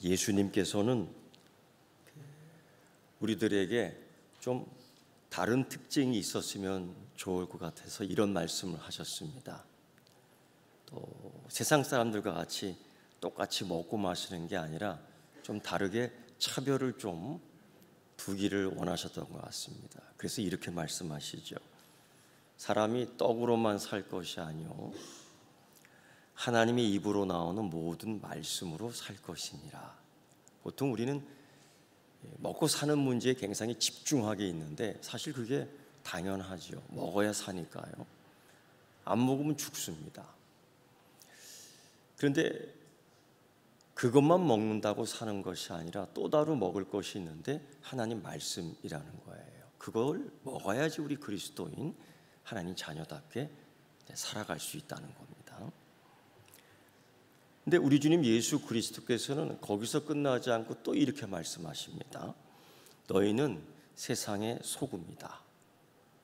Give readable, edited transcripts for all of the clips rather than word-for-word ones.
예수님께서는 우리들에게 좀 다른 특징이 있었으면 좋을 것 같아서 이런 말씀을 하셨습니다. 또 세상 사람들과 같이 똑같이 먹고 마시는 게 아니라 좀 다르게 차별을 좀 두기를 원하셨던 것 같습니다. 그래서 이렇게 말씀하시죠. 사람이 떡으로만 살 것이 아니요 하나님의 입으로 나오는 모든 말씀으로 살 것이니라. 보통 우리는 먹고 사는 문제에 굉장히 집중하게 있는데 사실 그게 당연하죠. 먹어야 사니까요. 안 먹으면 죽습니다. 그런데 그것만 먹는다고 사는 것이 아니라 또 다른 먹을 것이 있는데 하나님 말씀이라는 거예요. 그걸 먹어야지 우리 그리스도인 하나님 자녀답게 살아갈 수 있다는 겁니다. 근데 우리 주님 예수 그리스도께서는 거기서 끝나지 않고 또 이렇게 말씀하십니다. 너희는 세상의 소금이다.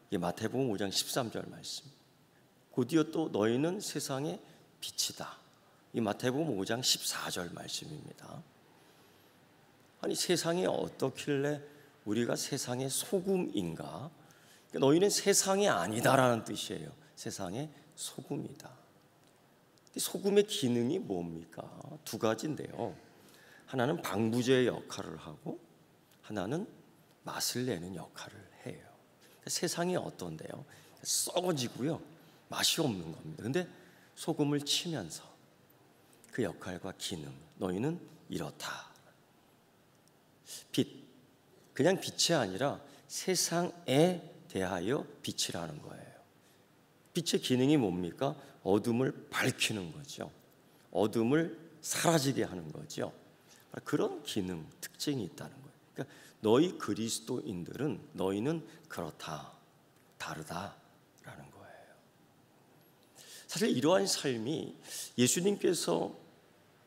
이게 마태복음 5장 13절 말씀. 곧이어 또 너희는 세상의 빛이다. 이 마태복음 5장 14절 말씀입니다. 아니 세상이 어떻길래 우리가 세상의 소금인가? 너희는 세상이 아니다라는 뜻이에요. 세상의 소금이다. 소금의 기능이 뭡니까? 두 가지인데요. 하나는 방부제 역할을 하고 하나는 맛을 내는 역할을 해요. 세상이 어떤데요? 썩어지고요. 맛이 없는 겁니다. 그런데 소금을 치면서 그 역할과 기능, 너희는 이렇다. 빛, 그냥 빛이 아니라 세상에 대하여 빛이라는 거예요. 빛의 기능이 뭡니까? 어둠을 밝히는 거죠. 어둠을 사라지게 하는 거죠. 그런 기능, 특징이 있다는 거예요. 그러니까 너희 그리스도인들은 너희는 그렇다, 다르다라는 거예요. 사실 이러한 삶이 예수님께서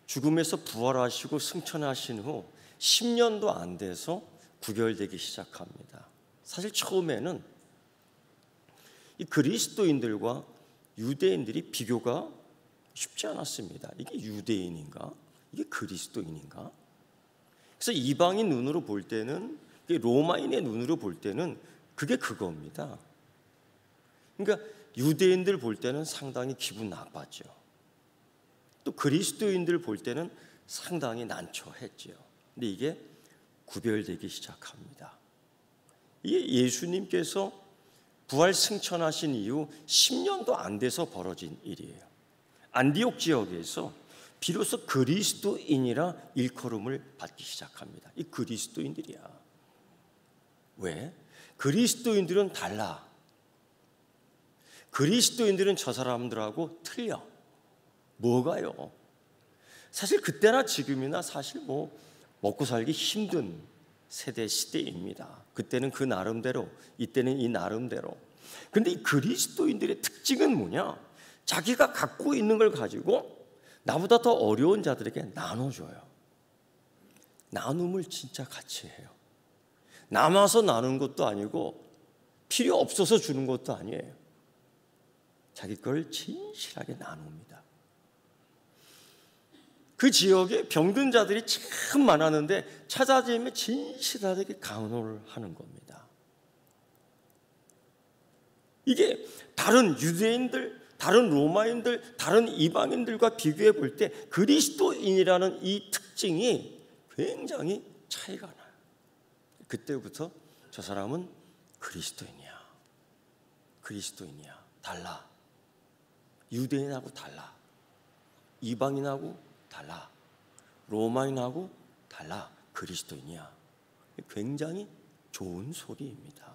죽음에서 부활하시고 승천하신 후 10년도 안 돼서 구별되기 시작합니다. 사실 처음에는 이 그리스도인들과 유대인들이 비교가 쉽지 않았습니다. 이게 유대인인가? 이게 그리스도인인가? 그래서 이방인 눈으로 볼 때는, 로마인의 눈으로 볼 때는 그게 그겁니다. 그러니까 유대인들 볼 때는 상당히 기분 나빴죠. 또 그리스도인들 볼 때는 상당히 난처했죠. 근데 이게 구별되기 시작합니다. 이게 예수님께서 부활 승천하신 이후 10년도 안 돼서 벌어진 일이에요. 안디옥 지역에서 비로소 그리스도인이라 일컬음을 받기 시작합니다. 이 그리스도인들이야. 왜? 그리스도인들은 달라. 그리스도인들은 저 사람들하고 틀려. 뭐가요? 사실 그때나 지금이나 사실 먹고 살기 힘든 세대 시대입니다. 그때는 그 나름대로, 이때는 이 나름대로. 그런데 이 그리스도인들의 특징은 뭐냐? 자기가 갖고 있는 걸 가지고 나보다 더 어려운 자들에게 나눠줘요. 나눔을 진짜 같이 해요. 남아서 나누는 것도 아니고 필요 없어서 주는 것도 아니에요. 자기 걸 진실하게 나눕니다. 그 지역에 병든 자들이 참 많았는데 찾아지면 진실하게 간호를 하는 겁니다. 이게 다른 유대인들, 다른 로마인들, 다른 이방인들과 비교해 볼 때 그리스도인이라는 이 특징이 굉장히 차이가 나요. 그때부터 저 사람은 그리스도인이야. 그리스도인이야. 달라. 유대인하고 달라. 이방인하고 달라. 로마인하고 달라. 그리스도인이야. 굉장히 좋은 소리입니다.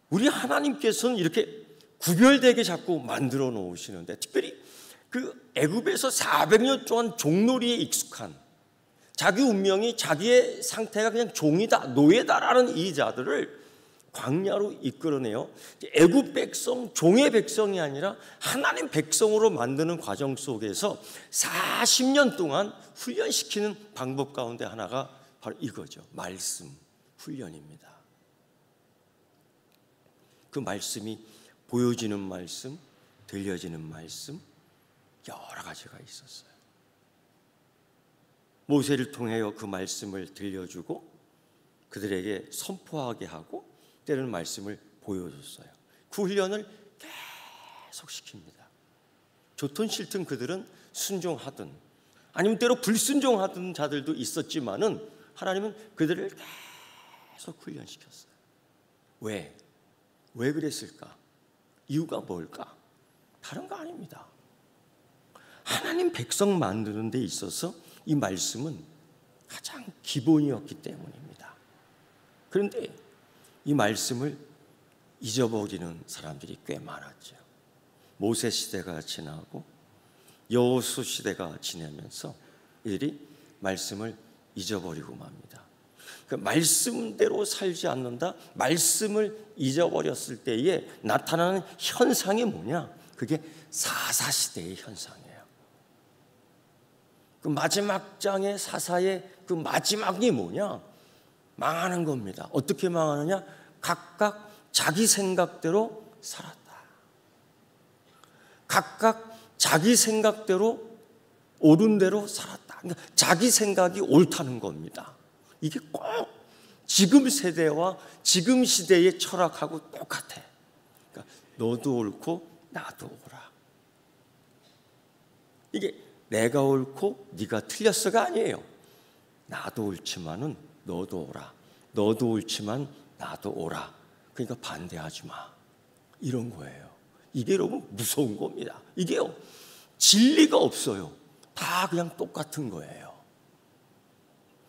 우리 하나님께서는 이렇게 구별되게 자꾸 만들어 놓으시는데, 특별히 그 애굽에서 400년 동안 종놀이에 익숙한, 자기 운명이 자기의 상태가 그냥 종이다, 노예다라는 이 자들을 광야로 이끌어내요. 애굽 백성, 종의 백성이 아니라 하나님 백성으로 만드는 과정 속에서 40년 동안 훈련시키는 방법 가운데 하나가 바로 이거죠. 말씀 훈련입니다. 그 말씀이 보여지는 말씀, 들려지는 말씀, 여러 가지가 있었어요. 모세를 통하여 그 말씀을 들려주고 그들에게 선포하게 하고 때로는 말씀을 보여줬어요. 그 훈련을 계속 시킵니다. 좋든 싫든 그들은 순종하든 아니면 때로 불순종하던 자들도 있었지만은 하나님은 그들을 계속 훈련시켰어요. 왜? 왜 그랬을까? 이유가 뭘까? 다른 거 아닙니다. 하나님 백성 만드는 데 있어서 이 말씀은 가장 기본이었기 때문입니다. 그런데 이 말씀을 잊어버리는 사람들이 꽤 많았죠. 모세 시대가 지나고 여호수 시대가 지나면서 이들이 말씀을 잊어버리고 맙니다. 그 말씀대로 살지 않는다, 말씀을 잊어버렸을 때에 나타나는 현상이 뭐냐? 그게 사사시대의 현상이에요. 그 마지막 장의 사사의 그 마지막이 뭐냐? 망하는 겁니다. 어떻게 망하느냐? 각각 자기 생각대로 살았다. 각각 자기 생각대로 옳은 대로 살았다. 그러니까 자기 생각이 옳다는 겁니다. 이게 꼭 지금 세대와 지금 시대의 철학하고 똑같아. 그러니까 너도 옳고 나도 옳아. 이게 내가 옳고 네가 틀렸어가 아니에요. 나도 옳지만은 너도 옳아. 너도 옳지만 나도 옳아. 그러니까 반대하지 마. 이런 거예요. 이게 여러분 무서운 겁니다. 이게요, 진리가 없어요. 다 그냥 똑같은 거예요.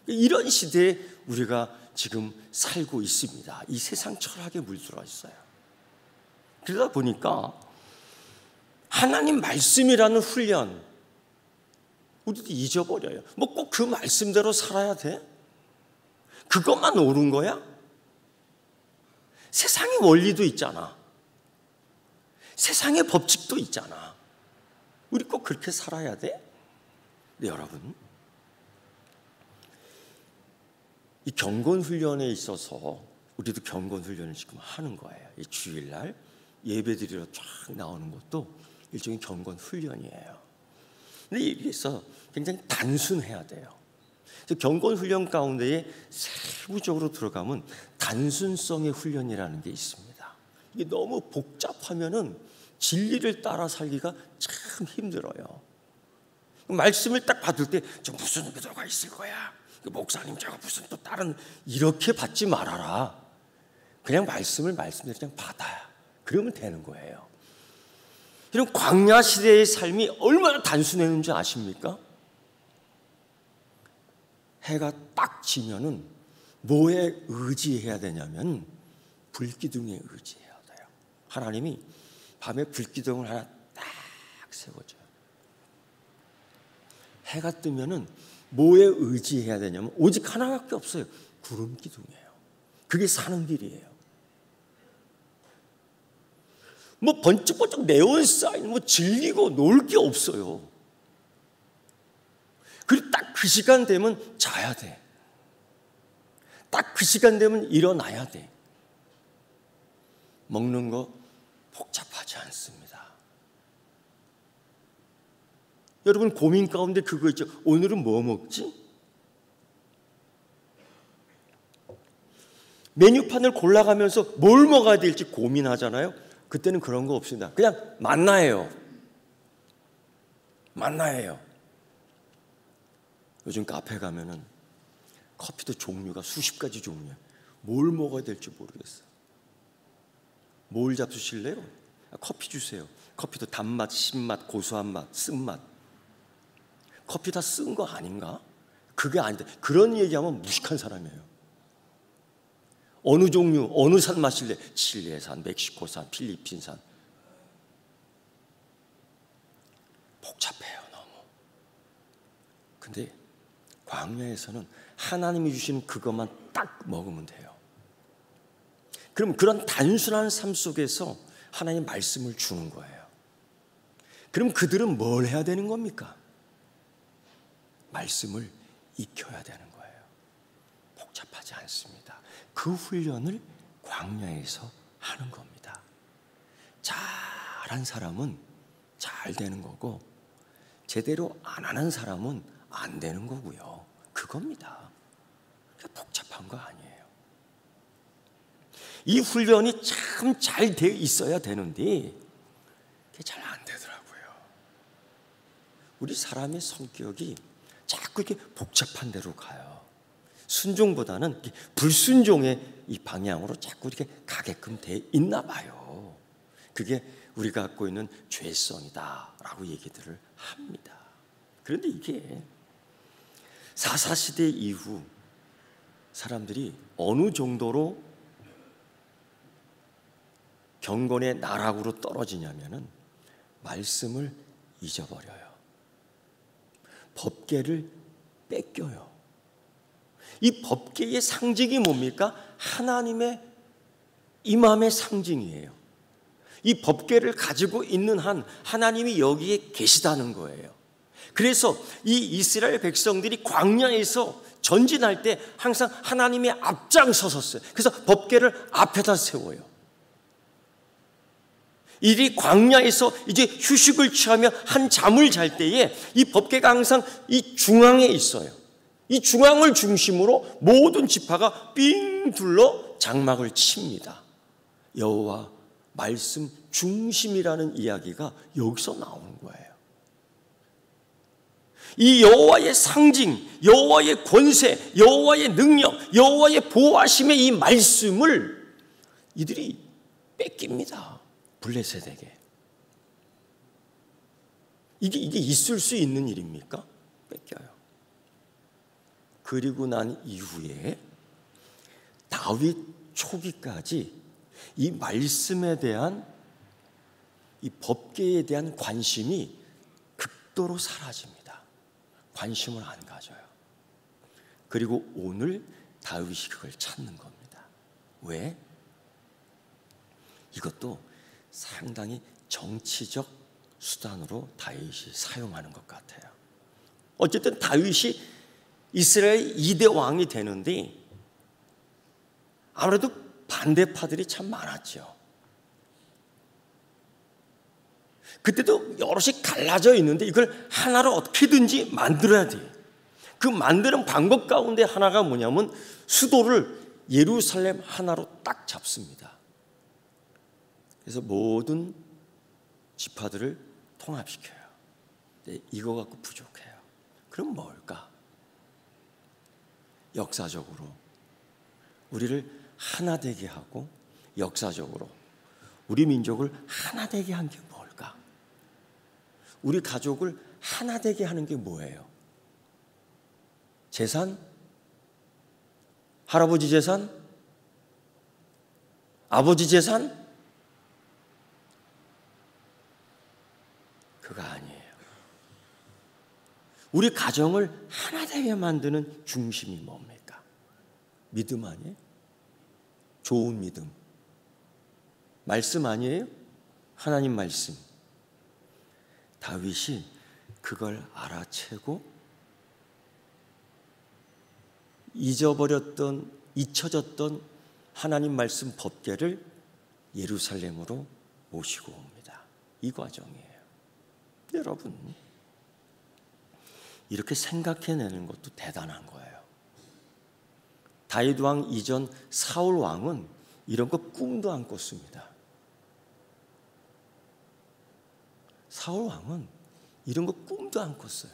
이런 시대에 우리가 지금 살고 있습니다. 이 세상 철학에 물들어 있어요. 그러다 보니까 하나님 말씀이라는 훈련 우리도 잊어버려요. 뭐 꼭 그 말씀대로 살아야 돼? 그것만 옳은 거야? 세상의 원리도 있잖아. 세상의 법칙도 있잖아. 우리 꼭 그렇게 살아야 돼? 네, 여러분, 이 경건훈련에 있어서 우리도 경건훈련을 지금 하는 거예요. 이 주일날 예배드리러 쫙 나오는 것도 일종의 경건훈련이에요. 근데 여기서 굉장히 단순해야 돼요. 그래서 경건훈련 가운데에 세부적으로 들어가면 단순성의 훈련이라는 게 있습니다. 이게 너무 복잡하면은 진리를 따라 살기가 참 힘들어요. 말씀을 딱 받을 때 저 무슨 의미 들어가 있을 거야. 목사님 저거 무슨 또 다른 이렇게 받지 말아라. 그냥 말씀대로 그냥 받아야. 그러면 되는 거예요. 이런 광야 시대의 삶이 얼마나 단순했는지 아십니까? 해가 딱 지면은 뭐에 의지해야 되냐면 불기둥에 의지해야 돼요. 하나님이 밤에 불기둥을 하나 딱 세워줘요. 해가 뜨면은 뭐에 의지해야 되냐면 오직 하나밖에 없어요. 구름 기둥이에요. 그게 사는 길이에요. 뭐 번쩍번쩍 네온 사인 뭐 질리고 놀 게 없어요. 그리고 딱 그 시간 되면 자야 돼. 딱 그 시간 되면 일어나야 돼. 먹는 거 복잡하지 않습니다. 여러분 고민 가운데 그거 있죠. 오늘은 뭐 먹지? 메뉴판을 골라가면서 뭘 먹어야 될지 고민하잖아요. 그때는 그런 거 없습니다. 그냥 만나예요. 요즘 카페 가면은 커피도 종류가 수십 가지 종류예요. 뭘 먹어야 될지 모르겠어요. 뭘 잡수실래요? 커피 주세요. 커피도 단맛, 신맛, 고소한 맛, 쓴맛. 커피 다 쓴 거 아닌가? 그게 아닌데 그런 얘기하면 무식한 사람이에요. 어느 종류, 어느 산 마실래? 칠레산, 멕시코산, 필리핀산. 복잡해요, 너무. 근데 광야에서는 하나님이 주시는 그것만 딱 먹으면 돼요. 그럼 그런 단순한 삶 속에서 하나님 말씀을 주는 거예요. 그럼 그들은 뭘 해야 되는 겁니까? 말씀을 익혀야 되는 거예요. 복잡하지 않습니다. 그 훈련을 광야에서 하는 겁니다. 잘한 사람은 잘 되는 거고 제대로 안 하는 사람은 안 되는 거고요. 그겁니다. 복잡한 거 아니에요. 이 훈련이 참 잘 되어 있어야 되는데 그게 잘 안 되더라고요. 우리 사람의 성격이 자꾸 이렇게 복잡한 데로 가요. 순종보다는 불순종의 이 방향으로 자꾸 이렇게 가게끔 돼 있나 봐요. 그게 우리가 갖고 있는 죄성이다라고 얘기들을 합니다. 그런데 이게 4.4 시대 이후 사람들이 어느 정도로 경건의 나락으로 떨어지냐면은 말씀을 잊어버려요. 법궤를 뺏겨요. 이 법궤의 상징이 뭡니까? 하나님의 임함의 상징이에요. 이 법궤를 가지고 있는 한 하나님이 여기에 계시다는 거예요. 그래서 이 이스라엘 백성들이 광야에서 전진할 때 항상 하나님의 앞장서섰어요. 그래서 법궤를 앞에다 세워요. 이들이 광야에서 이제 휴식을 취하며 한 잠을 잘 때에 이 법궤가 항상 이 중앙에 있어요. 이 중앙을 중심으로 모든 지파가 삥 둘러 장막을 칩니다. 여호와 말씀 중심이라는 이야기가 여기서 나오는 거예요. 이 여호와의 상징, 여호와의 권세, 여호와의 능력, 여호와의 보호하심의 이 말씀을 이들이 뺏깁니다. 블레셋에게. 이게 있을 수 있는 일입니까? 뺏겨요. 그리고 난 이후에 다윗 초기까지 이 말씀에 대한 이 법궤에 대한 관심이 극도로 사라집니다. 관심을 안 가져요. 그리고 오늘 다윗이 그걸 찾는 겁니다. 왜? 이것도 상당히 정치적 수단으로 다윗이 사용하는 것 같아요. 어쨌든 다윗이 이스라엘 2대 왕이 되는데 아무래도 반대파들이 참 많았죠. 그때도 여럿이 갈라져 있는데 이걸 하나로 어떻게든지 만들어야 돼요. 그 만드는 방법 가운데 하나가 뭐냐면 수도를 예루살렘 하나로 딱 잡습니다. 그래서 모든 지파들을 통합시켜요. 이거 갖고 부족해요. 그럼 뭘까? 역사적으로 우리를 하나 되게 하고 역사적으로 우리 민족을 하나 되게 한 게 뭘까? 우리 가족을 하나 되게 하는 게 뭐예요? 재산? 할아버지 재산? 아버지 재산? 그거 아니에요. 우리 가정을 하나 되게 만드는 중심이 뭡니까? 믿음 아니에요? 좋은 믿음. 말씀 아니에요? 하나님 말씀. 다윗이 그걸 알아채고 잊혀졌던 하나님 말씀 법궤를 예루살렘으로 모시고 옵니다. 이 과정이에요. 여러분, 이렇게 생각해내는 것도 대단한 거예요. 다윗 왕 이전 사울 왕은 이런 거 꿈도 안 꿨습니다. 사울 왕은 이런 거 꿈도 안 꿨어요.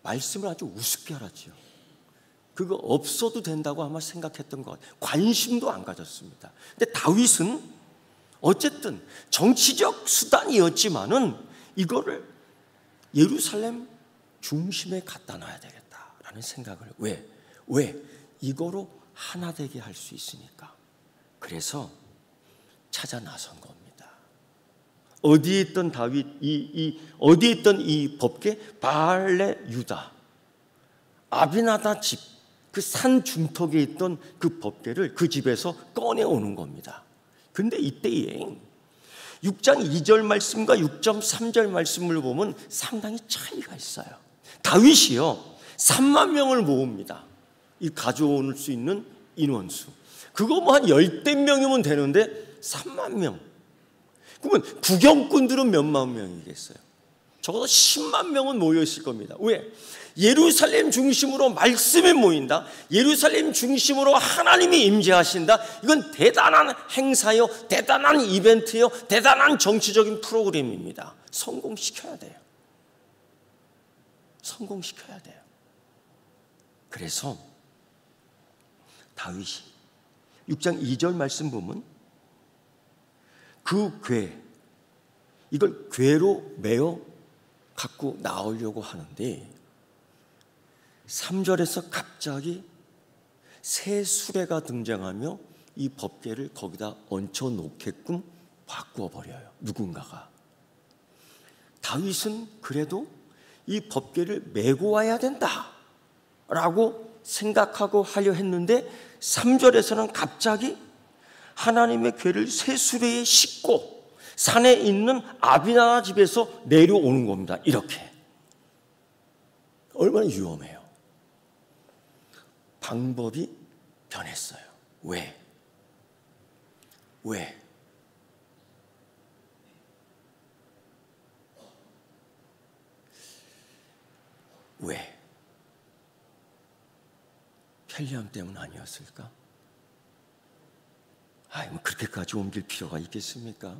말씀을 아주 우습게 알았죠. 그거 없어도 된다고 아마 생각했던 것 같아요. 관심도 안 가졌습니다. 근데 다윗은 어쨌든 정치적 수단이었지만은 이거를 예루살렘 중심에 갖다 놔야 되겠다라는 생각을 왜? 이거로 하나 되게 할 수 있으니까. 그래서 찾아 나선 겁니다. 어디에 있던 다윗, 어디에 있던 이 법궤? 바알레 유다 아비나다 집, 그 산 중턱에 있던 그 법궤를 그 집에서 꺼내오는 겁니다. 근데 이때에 6장 2절 말씀과 6장 3절 말씀을 보면 상당히 차이가 있어요. 다윗이요 3만 명을 모읍니다. 이 가져올 수 있는 인원수. 그거 뭐 한 10대 명이면 되는데 3만 명. 그러면 구경꾼들은 몇만 명이겠어요? 적어도 10만 명은 모여 있을 겁니다. 왜? 예루살렘 중심으로 말씀이 모인다. 예루살렘 중심으로 하나님이 임재하신다. 이건 대단한 행사요, 대단한 이벤트요, 대단한 정치적인 프로그램입니다. 성공시켜야 돼요. 성공시켜야 돼요. 그래서 다윗이 6장 2절 말씀 보면 그 궤, 이걸 궤로 메어 갖고 나오려고 하는데 3절에서 갑자기 새 수레가 등장하며 이 법궤를 거기다 얹혀 놓게끔 바꾸어 버려요. 누군가가. 다윗은 그래도 이 법궤를 메고 와야 된다라고 생각하고 하려 했는데 3절에서는 갑자기 하나님의 궤를 새 수레에 싣고 산에 있는 아비나답 집에서 내려오는 겁니다. 이렇게. 얼마나 위험해요. 방법이 변했어요. 왜? 왜? 왜? 편리함 때문 아니었을까? 뭐 그렇게까지 옮길 필요가 있겠습니까?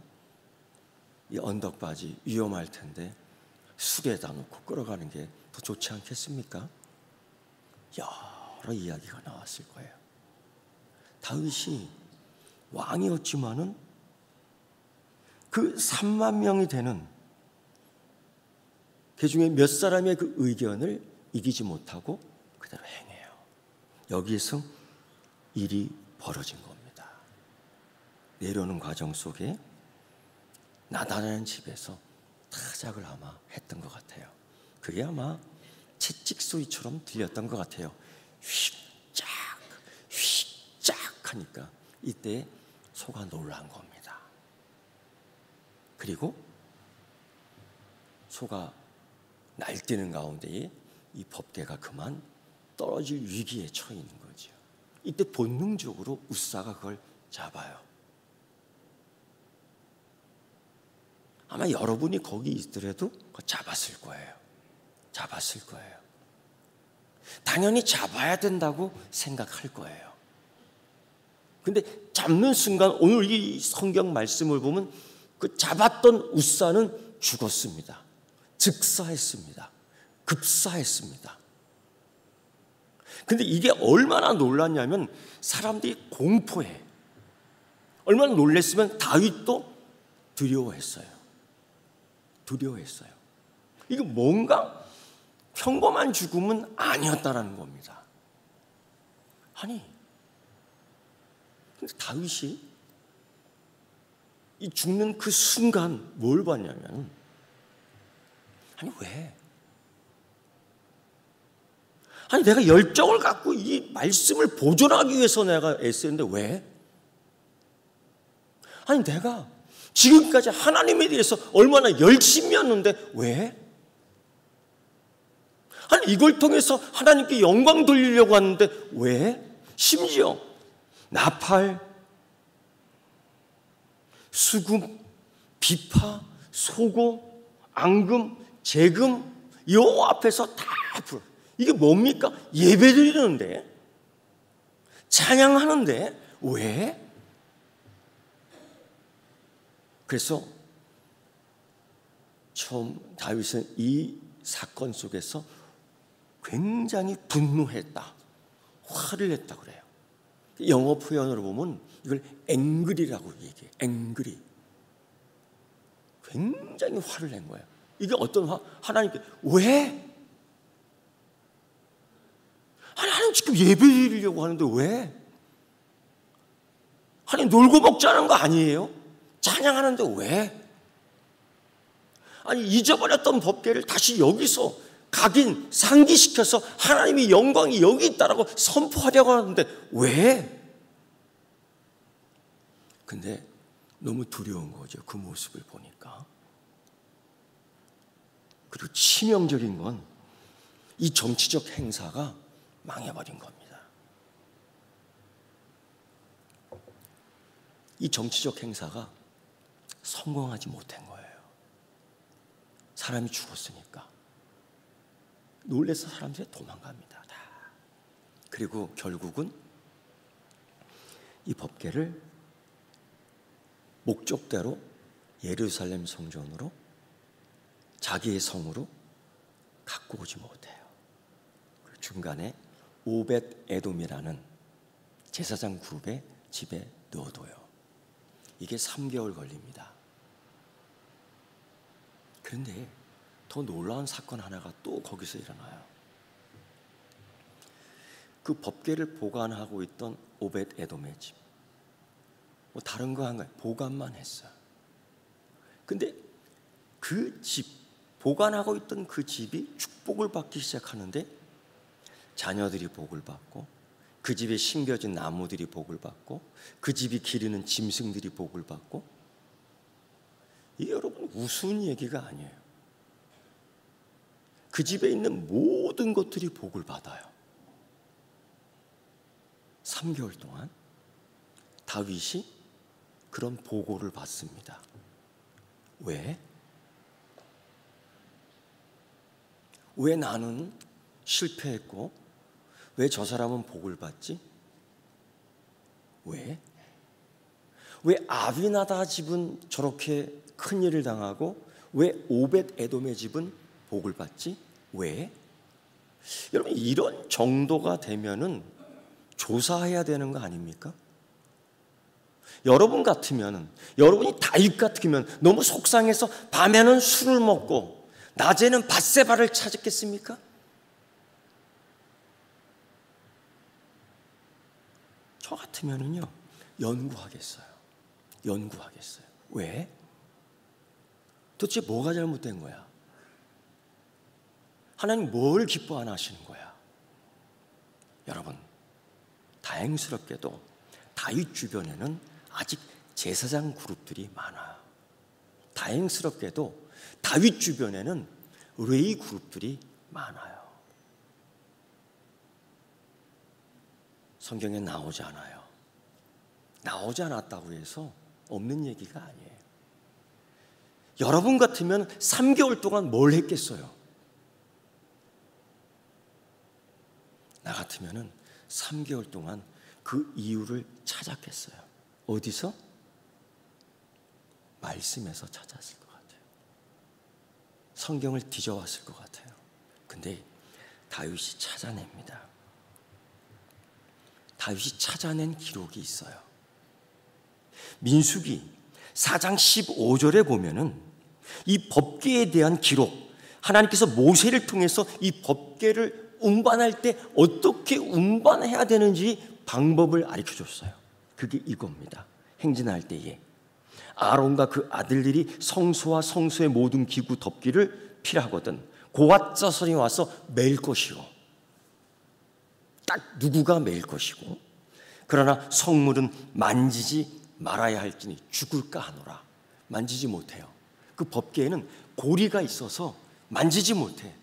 이 언덕바지 위험할 텐데 수레에다 놓고 끌어가는 게 더 좋지 않겠습니까? 여러 이야기가 나왔을 거예요. 다윗이 왕이었지만은 그 3만 명이 되는 그 중에 몇 사람의 그 의견을 이기지 못하고 그대로 행해요. 여기에서 일이 벌어진 겁니다. 내려오는 과정 속에 나단이라는 집에서 타작을 아마 했던 것 같아요. 그게 아마 채찍 소리처럼 들렸던 것 같아요. 휙짝 휙짝 하니까 이때 소가 놀란 겁니다. 그리고 소가 날뛰는 가운데에 이 법궤가 그만 떨어질 위기에 처해 있는 거죠. 이때 본능적으로 웃사가 그걸 잡아요. 아마 여러분이 거기 있더라도 잡았을 거예요. 잡았을 거예요. 당연히 잡아야 된다고 생각할 거예요. 근데 잡는 순간 오늘 이 성경 말씀을 보면 그 잡았던 웃사는 죽었습니다. 즉사했습니다. 급사했습니다. 근데 이게 얼마나 놀랐냐면 사람들이 공포해. 얼마나 놀랐으면 다윗도 두려워했어요. 두려워했어요. 이거 뭔가 평범한 죽음은 아니었다라는 겁니다. 아니, 근데 다윗이 이 죽는 그 순간 뭘 봤냐면, 아니 왜? 아니 내가 열정을 갖고 이 말씀을 보존하기 위해서 내가 애쓰는데 왜? 아니 내가 지금까지 하나님에 대해서 얼마나 열심이었는데 왜? 아니 이걸 통해서 하나님께 영광 돌리려고 하는데 왜? 심지어 나팔, 수금, 비파, 소고, 앙금, 재금 여호와 앞에서 다 불어. 이게 뭡니까? 예배드리는데 찬양하는데 왜? 그래서 처음 다윗은 이 사건 속에서 굉장히 분노했다. 화를 냈다 그래요. 영어 표현으로 보면 이걸 앵그리라고 얘기해요. 앵그리. 굉장히 화를 낸 거예요. 이게 어떤 화? 하나님께 왜? 하나님 지금 예배드리려고 하는데 왜? 하나님 놀고 먹자는 거 아니에요? 찬양하는데 왜? 아니 잊어버렸던 법궤를 다시 여기서 각인 상기시켜서 하나님의 영광이 여기 있다라고 선포하려고 하는데 왜? 근데 너무 두려운 거죠. 그 모습을 보니까. 그리고 치명적인 건 이 정치적 행사가 망해버린 겁니다. 이 정치적 행사가 성공하지 못한 거예요. 사람이 죽었으니까. 놀래서 사람들이 도망갑니다. 다. 그리고 결국은 이 법궤를 목적대로 예루살렘 성전으로 자기의 성으로 갖고 오지 못해요. 그 중간에 오벳 에돔이라는 제사장 그룹의 집에 넣어둬요. 이게 3개월 걸립니다. 그런데 더 놀라운 사건 하나가 또 거기서 일어나요. 그 법궤를 보관하고 있던 오벳 에돔의 집, 뭐 다른 거 한 거예요. 보관만 했어요. 근데 그 집, 보관하고 있던 그 집이 축복을 받기 시작하는데 자녀들이 복을 받고, 그 집에 심겨진 나무들이 복을 받고, 그 집이 기르는 짐승들이 복을 받고. 이게 여러분 우스운 얘기가 아니에요. 그 집에 있는 모든 것들이 복을 받아요. 3개월 동안 다윗이 그런 보고를 받습니다. 왜? 왜 나는 실패했고 왜 저 사람은 복을 받지? 왜? 왜 아비나다 집은 저렇게 큰일을 당하고 왜 오벳 에돔의 집은 복을 받지? 왜? 여러분, 이런 정도가 되면은 조사해야 되는 거 아닙니까? 여러분 같으면, 여러분이 다윗 같으면 너무 속상해서 밤에는 술을 먹고 낮에는 밧세바를 찾았겠습니까? 저 같으면은요, 연구하겠어요. 왜? 도대체 뭐가 잘못된 거야? 하나님 뭘 기뻐 안 하시는 거야? 여러분, 다행스럽게도 다윗 주변에는 아직 제사장 그룹들이 많아요. 다행스럽게도 다윗 주변에는 레위 그룹들이 많아요. 성경에 나오지 않아요. 나오지 않았다고 해서 없는 얘기가 아니에요. 여러분 같으면 3개월 동안 뭘 했겠어요? 나 같으면 3개월 동안 그 이유를 찾았겠어요. 어디서? 말씀에서 찾았을 것 같아요. 성경을 뒤져왔을 것 같아요. 근데 다윗이 찾아냅니다. 다윗이 찾아낸 기록이 있어요. 민수기 4장 15절에 보면은 이 법궤에 대한 기록, 하나님께서 모세를 통해서 이 법궤를 운반할 때 어떻게 운반해야 되는지 방법을 가르쳐줬어요. 그게 이겁니다. 행진할 때에 아론과 그 아들들이 성소와 성소의 모든 기구 덮기를 필요하거든 고앗 자손이 와서 매일 것이요. 딱 누구가 매일 것이고, 그러나 성물은 만지지 말아야 할지니 죽을까 하노라. 만지지 못해요. 그 법궤에는 고리가 있어서 만지지 못해.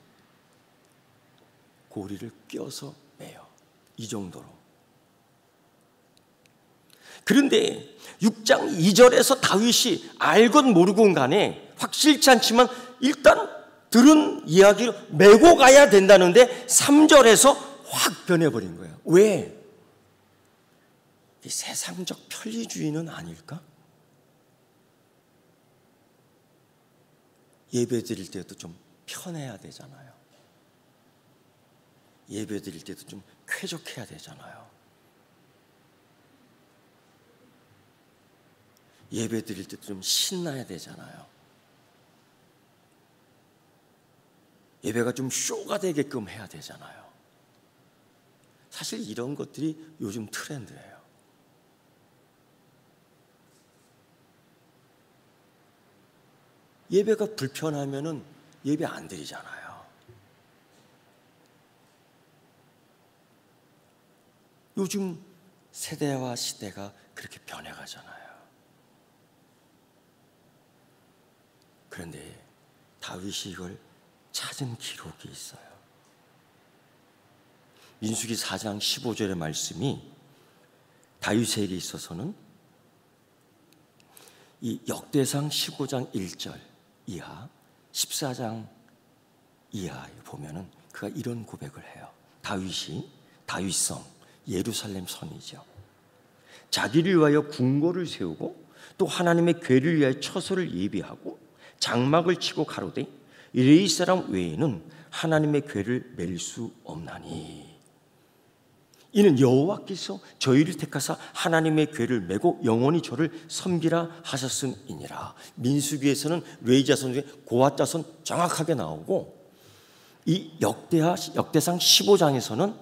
고리를 껴서 매요. 이 정도로. 그런데 6장 2절에서 다윗이 알건 모르건 간에 확실치 않지만 일단 들은 이야기로 메고 가야 된다는데 3절에서 확 변해버린 거예요. 왜? 이 세상적 편리주의는 아닐까? 예배 드릴 때도 좀 편해야 되잖아요. 예배 드릴 때도 좀 쾌적해야 되잖아요. 예배 드릴 때도 좀 신나야 되잖아요. 예배가 좀 쇼가 되게끔 해야 되잖아요. 사실 이런 것들이 요즘 트렌드예요. 예배가 불편하면은 예배 안 드리잖아요. 요즘 세대와 시대가 그렇게 변해가잖아요. 그런데 다윗이 이걸 찾은 기록이 있어요. 민수기 4장 15절의 말씀이 다윗에게 있어서는 이 역대상 15장 1절 이하, 14장 이하에 보면은 그가 이런 고백을 해요. 다윗성 예루살렘 성이죠. 자기를 위하여 궁궐을 세우고 또 하나님의 궤를 위하여 처소를 예비하고 장막을 치고 가로되 레위 사람 외에는 하나님의 궤를 맬 수 없나니, 이는 여호와께서 저희를 택하사 하나님의 궤를 메고 영원히 저를 섬기라 하셨음이니라. 민수기에서는 레위 자손 중에 고핫 자손 정확하게 나오고, 이 역대상 15장에서는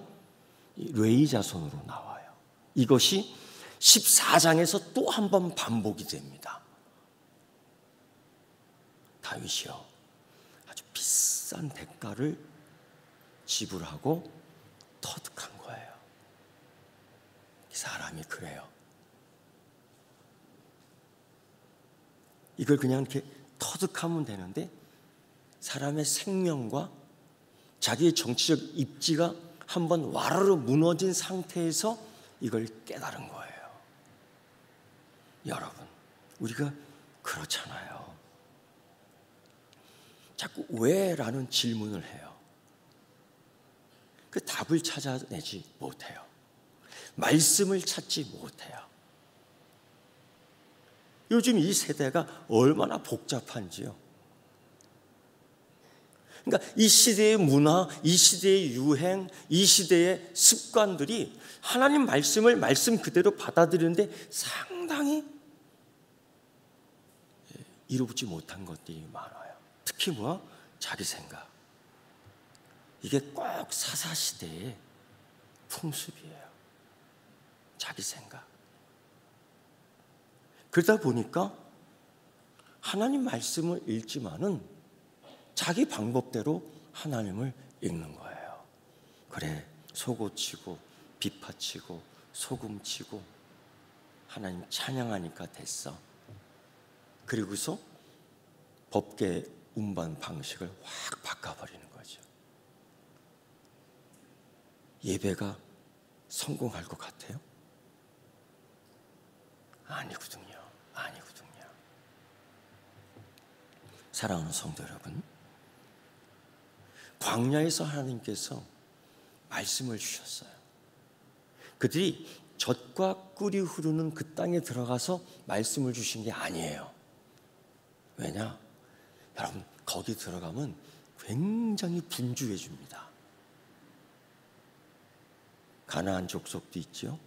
레위 자손으로 나와요. 이것이 14장에서 또 한 번 반복이 됩니다. 다윗이요, 아주 비싼 대가를 지불하고 터득한 거예요. 사람이 그래요. 이걸 그냥 이렇게 터득하면 되는데 사람의 생명과 자기의 정치적 입지가 한번 와르르 무너진 상태에서 이걸 깨달은 거예요. 여러분, 우리가 그렇잖아요. 자꾸 왜? 라는 질문을 해요. 그 답을 찾아내지 못해요. 말씀을 찾지 못해요. 요즘 이 세대가 얼마나 복잡한지요. 그러니까 이 시대의 문화, 이 시대의 유행, 이 시대의 습관들이 하나님 말씀을 말씀 그대로 받아들이는데 상당히 이루지 못한 것들이 많아요. 특히 자기 생각. 이게 꼭 사사시대의 풍습이에요. 자기 생각. 그러다 보니까 하나님 말씀을 읽지만은 자기 방법대로 하나님을 읽는 거예요. 그래, 속옷치고 빗파치고 소금치고 하나님 찬양하니까 됐어. 그리고서 법계 운반 방식을 확 바꿔버리는 거죠. 예배가 성공할 것 같아요? 아니거든요. 사랑하는 성도 여러분, 광야에서 하나님께서 말씀을 주셨어요. 그들이 젖과 꿀이 흐르는 그 땅에 들어가서 말씀을 주신 게 아니에요. 왜냐? 여러분, 거기 들어가면 굉장히 분주해 줍니다. 가나안 족속도 있죠.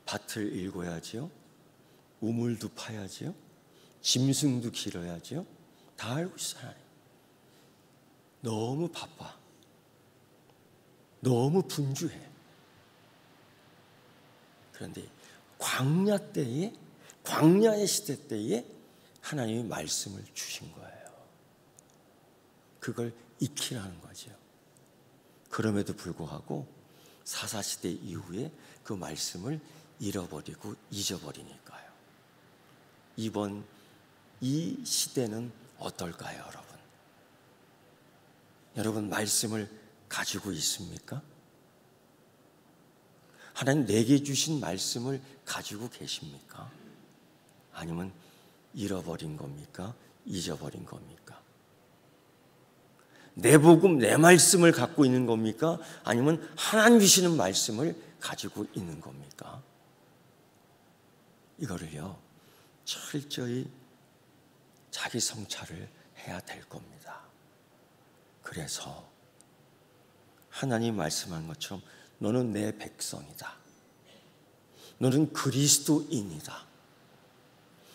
밭을 일궈야지요. 우물도 파야지요. 짐승도 기러야지요. 다 알고 있어요. 너무 바빠. 너무 분주해. 그런데 광야의 시대 때에 하나님이 말씀을 주신 거예요. 그걸 익히라는 거죠. 그럼에도 불구하고 사사시대 이후에 그 말씀을 잃어버리고 잊어버리니까요. 이번 이 시대는 어떨까요, 여러분? 여러분, 말씀을 가지고 있습니까? 하나님 내게 주신 말씀을 가지고 계십니까? 아니면 잃어버린 겁니까? 잊어버린 겁니까? 내 복음, 내 말씀을 갖고 있는 겁니까? 아니면 하나님 주시는 말씀을 가지고 있는 겁니까? 이거를요, 철저히 자기 성찰을 해야 될 겁니다. 그래서 하나님 말씀한 것처럼 너는 내 백성이다. 너는 그리스도인이다.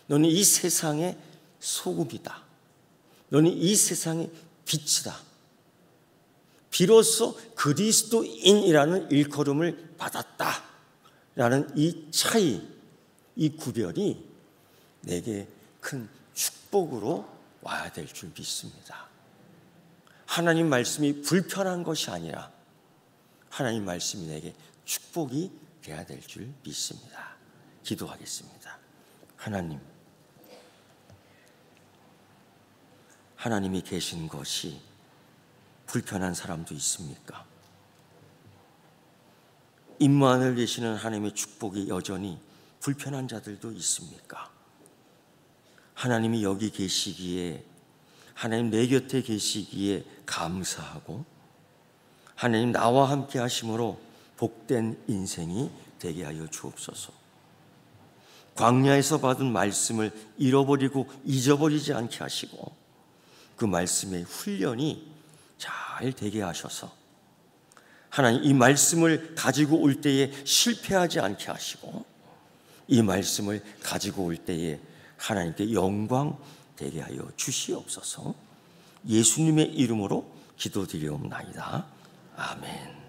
너는 이 세상의 소금이다. 너는 이 세상의 빛이다. 비로소 그리스도인이라는 일컬음을 받았다라는 이 차이, 이 구별이 내게 큰 축복으로 와야 될 줄 믿습니다. 하나님 말씀이 불편한 것이 아니라 하나님 말씀이 내게 축복이 돼야 될 줄 믿습니다. 기도하겠습니다. 하나님이 계신 것이 불편한 사람도 있습니까? 임마누엘 계시는 하나님의 축복이 여전히 불편한 자들도 있습니까? 하나님이 여기 계시기에 하나님 내 곁에 계시기에 감사하고 하나님 나와 함께 하심으로 복된 인생이 되게 하여 주옵소서. 광야에서 받은 말씀을 잃어버리고 잊어버리지 않게 하시고 그 말씀의 훈련이 잘 되게 하셔서 하나님 이 말씀을 가지고 올 때에 실패하지 않게 하시고 이 말씀을 가지고 올 때에 하나님께 영광 되게 하여 주시옵소서. 예수님의 이름으로 기도드리옵나이다. 아멘.